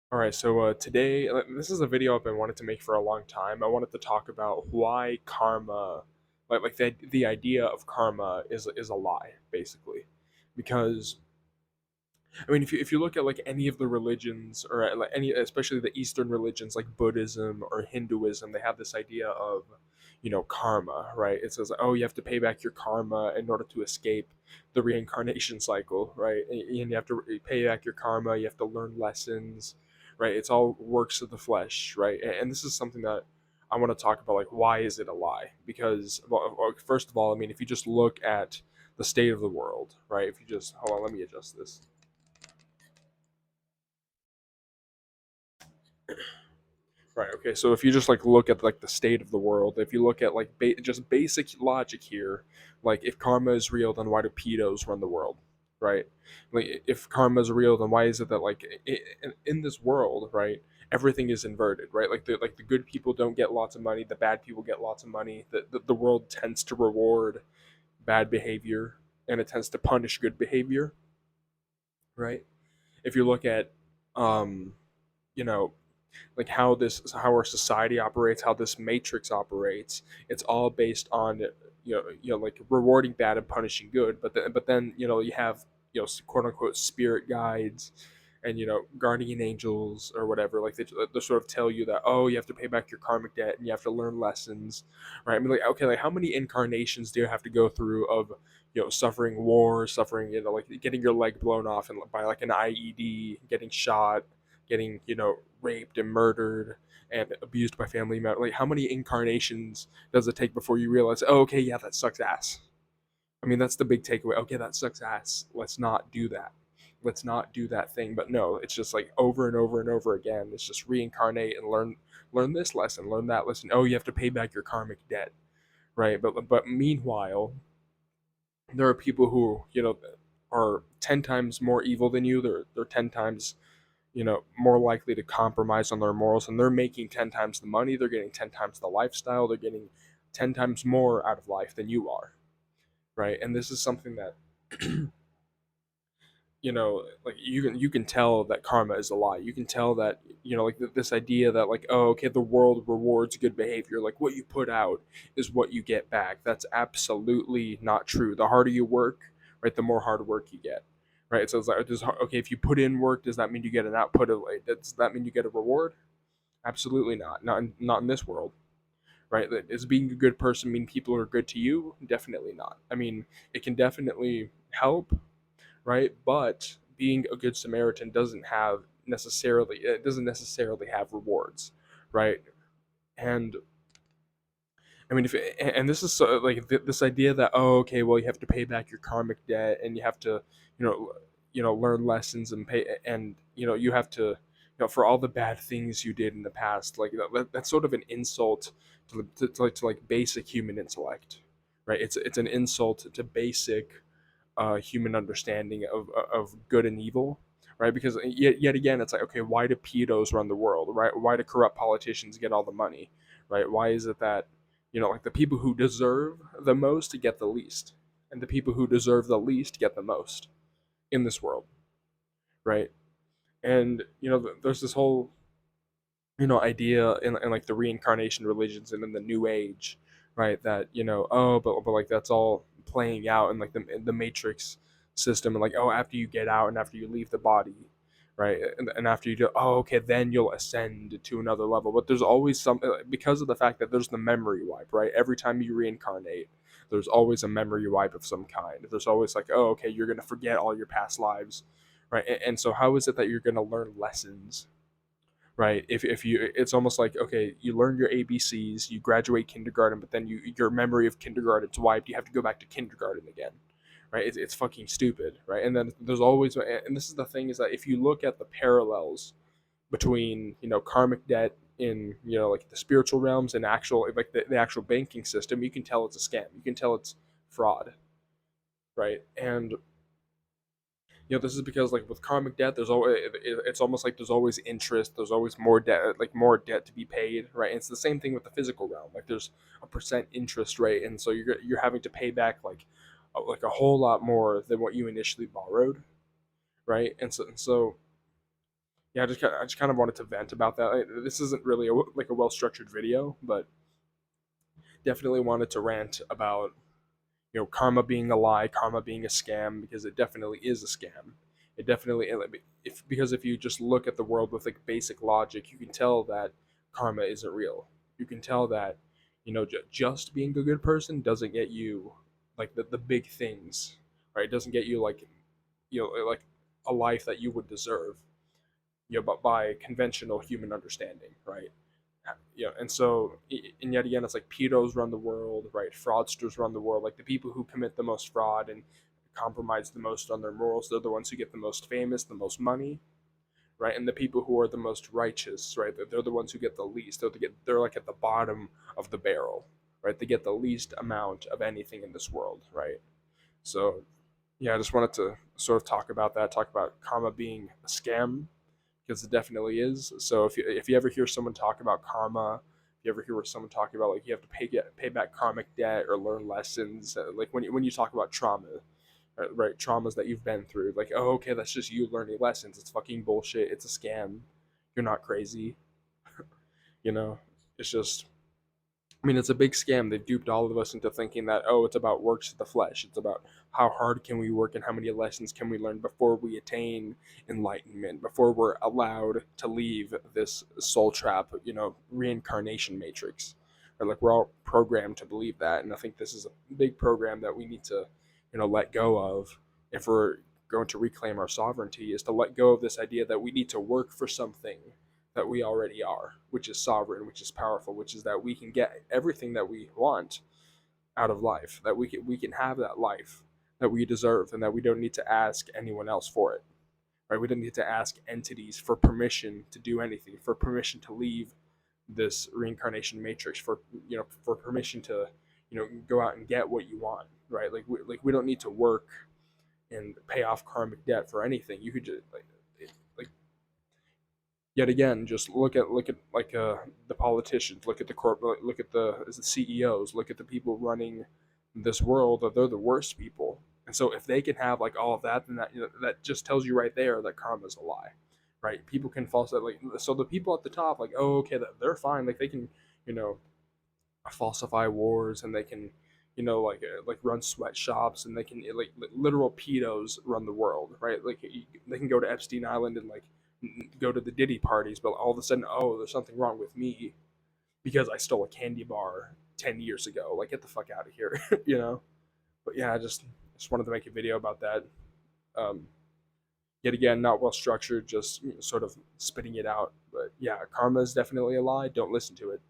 All right, so today, this is a video I've been wanting to make for a long time. I wanted to talk about why karma, like the idea of karma is a lie, basically, because I mean, if you look at like any of the religions or like any, especially the Eastern religions like Buddhism or Hinduism, they have this idea of, karma, right? It says, oh, you have to pay back your karma in order to escape the reincarnation cycle, right? And you have to pay back your karma. You have to learn lessons, right? It's all works of the flesh, right? And this is something that I want to talk about. Like, why is it a lie? Because, well, first of all, I mean, if you just look at the state of the world, right? If you just hold on, let me adjust this. Right. Okay. So if you just like look at like the state of the world, if you look at like just basic logic here, like if karma is real, then why do pedos run the world? Right. Like if karma is real, then why is it that like in this world, right, everything is inverted, right? Like the good people don't get lots of money, the bad people get lots of money. The world tends to reward bad behavior and it tends to punish good behavior, right? If you look at, um, you know, like how our society operates, how this matrix operates, it's all based on like rewarding bad and punishing good. But then you have quote unquote spirit guides and guardian angels or whatever. Like they sort of tell you that, oh, you have to pay back your karmic debt and you have to learn lessons, right? I mean, like, okay, like how many incarnations do you have to go through of suffering war, suffering, like getting your leg blown off and by like an IED, getting shot, getting raped and murdered and abused by family members. Like, how many incarnations does it take before you realize, oh, okay, yeah, that sucks ass? I mean, that's the big takeaway. Okay, that sucks ass. Let's not do that. Let's not do that thing. But no, it's just like over and over and over again. It's just reincarnate and learn this lesson, learn that lesson. Oh, you have to pay back your karmic debt, right? But meanwhile, there are people who are 10 times more evil than you. They're 10 times more likely to compromise on their morals, and they're making 10 times the money, they're getting 10 times the lifestyle, they're getting 10 times more out of life than you are, right? And this is something that like you can tell that karma is a lie. You can tell that like this idea that like, oh, okay, the world rewards good behavior, like what you put out is what you get back. That's absolutely not true. The harder you work, right, the more hard work you get, right? So it's like, okay, if you put in work, does that mean you get an output of, like, does that mean you get a reward? Absolutely not. Not in this world, right? Does being a good person mean people are good to you? Definitely not. I mean, it can definitely help, right? But being a good Samaritan doesn't necessarily have rewards, right? And I mean, if and this is so, like this idea that, oh, okay, well, you have to pay back your karmic debt and you have to you know learn lessons and pay, and you have to for all the bad things you did in the past, like that's sort of an insult to basic human intellect, right? It's an insult to basic human understanding of good and evil, right? Because yet again, it's like, okay, why do pedos run the world, right? Why do corrupt politicians get all the money, right? Why is it that like the people who deserve the most get the least, and the people who deserve the least get the most in this world, right? And there's this whole idea in like the reincarnation religions and in the new age, right, that oh, but like that's all playing out in like the matrix system, and like, oh, after you get out and after you leave the body, right, and after you do, oh, okay, then you'll ascend to another level. But there's always some, because of the fact that there's the memory wipe, right? Every time you reincarnate, there's always a memory wipe of some kind. There's always like, oh, okay, you're gonna forget all your past lives, right? And so how is it that you're gonna learn lessons, right? If you, it's almost like, okay, you learn your ABCs, you graduate kindergarten, but then your memory of kindergarten's wiped, you have to go back to kindergarten again, right? It's fucking stupid, right? And then there's always, and this is the thing, is that if you look at the parallels between karmic debt in like the spiritual realms and actual, like the actual banking system, you can tell it's a scam, you can tell it's fraud, right? And this is because, like, with karmic debt, there's always, it's almost like there's always interest, there's always more debt, like more debt to be paid, right? And it's the same thing with the physical realm. Like, there's a percent interest rate, and so you're having to pay back like a whole lot more than what you initially borrowed, right? And so yeah, I just kind of wanted to vent about that. This isn't really like a well structured video, but definitely wanted to rant about, karma being a lie, karma being a scam, because it definitely is a scam. It definitely, if because if you just look at the world with like basic logic, you can tell that karma isn't real. You can tell that, just being a good person doesn't get you like the big things, right? It doesn't get you like, like a life that you would deserve, but by conventional human understanding, right? And so, and yet again, it's like pedos run the world, right? Fraudsters run the world. Like the people who commit the most fraud and compromise the most on their morals, they're the ones who get the most famous, the most money, right? And the people who are the most righteous, right? They're the ones who get the least. They're like at the bottom of the barrel, right? They get the least amount of anything in this world, right? So, yeah, I just wanted to sort of talk about that, talk about karma being a scam, because it definitely is. So if you ever hear someone talk about karma, if you ever hear someone talking about like you have to pay back karmic debt or learn lessons, like when you talk about trauma, right? Traumas that you've been through, like, oh, okay, that's just you learning lessons. It's fucking bullshit. It's a scam. You're not crazy. You know, it's just, I mean, it's a big scam. They've duped all of us into thinking that, oh, it's about works of the flesh. It's about how hard can we work and how many lessons can we learn before we attain enlightenment, before we're allowed to leave this soul trap, reincarnation matrix. Or like we're all programmed to believe that. And I think this is a big program that we need to, let go of if we're going to reclaim our sovereignty, is to let go of this idea that we need to work for something that we already are, which is sovereign, which is powerful, which is that we can get everything that we want out of life, that we can have that life that we deserve, and that we don't need to ask anyone else for it. Right? We don't need to ask entities for permission to do anything, for permission to leave this reincarnation matrix, for permission to go out and get what you want. Right? Like we don't need to work and pay off karmic debt for anything. You could just like yet again, just look at like the politicians, look at the corporate, look at the CEOs, look at the people running this world. They're the worst people. And so if they can have like all of that, then that just tells you right there that karma's a lie, right? People can falsify, like, so the people at the top, like, oh, okay, they're fine, like they can you know falsify wars, and they can like run sweatshops, and they can like literal pedos run the world, right? Like they can go to Epstein Island and like go to the Diddy parties, but all of a sudden, oh, there's something wrong with me because I stole a candy bar 10 years ago. Like, get the fuck out of here, you know? But yeah, I just wanted to make a video about that. Um, Yet again, not well structured, just sort of spitting it out. But yeah, karma is definitely a lie. Don't listen to it.